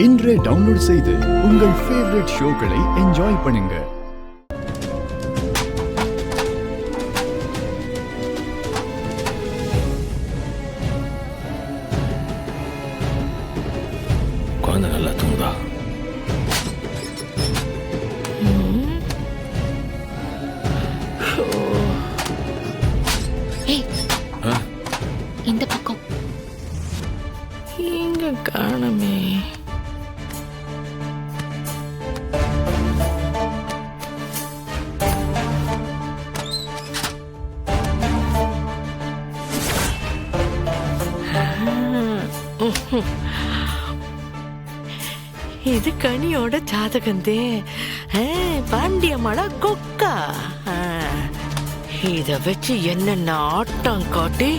இன்றே டவுன்லோட் செய்து உங்கள் ஃபேவரட் ஷோக்களை என்ஜாய் பண்ணுங்க. குழந்தை நல்லா தூங்குதா? இந்த பக்கம் இங்க காணமே. இது கனியோட ஜாதகந்தே. பாண்டியம்மாடா கொக்கா. இத வச்சு என்னென்ன ஆட்டம் காட்டி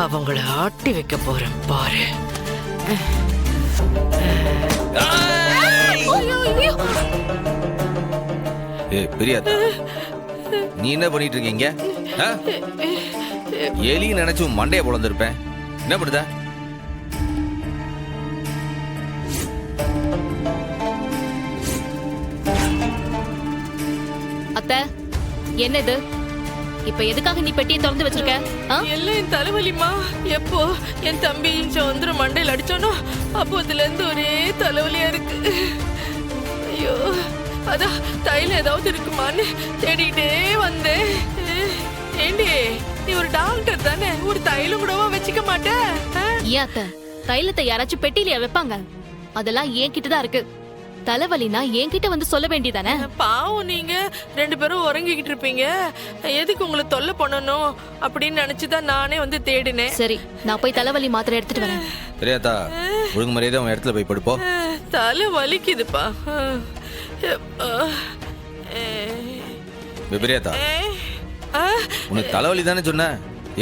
அவங்கள ஆட்டி வைக்க போறேன் பாரு. பெரியாத்தா, நீ என்ன பண்ணிட்டு இருக்கீங்க? எலி நினைச்சு மண்டைய பொழந்திருப்பேன். என்ன பண்ணுதா? அத்தை, என்னது இப்ப எதுக்காக நீ பெட்டியை திறந்து வச்சிருக்க? எல்லாம் என் தலைவலிமா. எப்போ என் தம்பி சந்திர மண்டையில் அடிச்சானோ அப்போதுல இருந்து ஒரே தலைவலியா இருக்கு. ஐயோ, அதான் தைல ஏதாவது இருக்குமான்னு தேடிக்கிட்டே வந்தேன். ஏண்டி, நீ ஒரு டாக்டர் தானே, ஒரு தைலம் கூடவா வச்சுக்க மாட்டேன்? ஏன் அத்தை, தைலத்தை யாராச்சும் பெட்டியில வைப்பாங்க? அதெல்லாம் என்கிட்டதான் இருக்கு. தலைவலினா என்கிட்ட வந்து சொல்ல வேண்டியதானே? பாவம், நீங்க ரெண்டு பேரும் உறங்கிக்கிட்டு இருப்பீங்க. எதுக்கு உங்களை தொல்லை பண்ணணும் அப்படின்னு நினைச்சுதான் நானே வந்து தேடினேன். சரி, நான் போய் தலைவலி மாத்திரை எடுத்துட்டு வரேன். பெரியாத்தா, ஒழுங்கு மரியாதை அவன் இடத்துல போய் படுப்போ. தலை வலிக்குதுப்பா. பெரியாத்தா, உனக்கு தலைவலி தானே சொன்ன,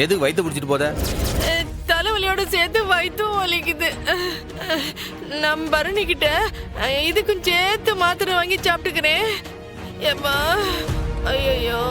எதுக்கு வயிற்று பிடிச்சிட்டு போத? தலைவலியோட சேர்த்து வயிற்றும் வலிக்குது. நம்ம பரணிக்கிட்ட இதுக்கும் சேர்த்து மாத்திரை வாங்கி சாப்பிட்டுக்கிறேன். ஏப்பா, ஐயோ.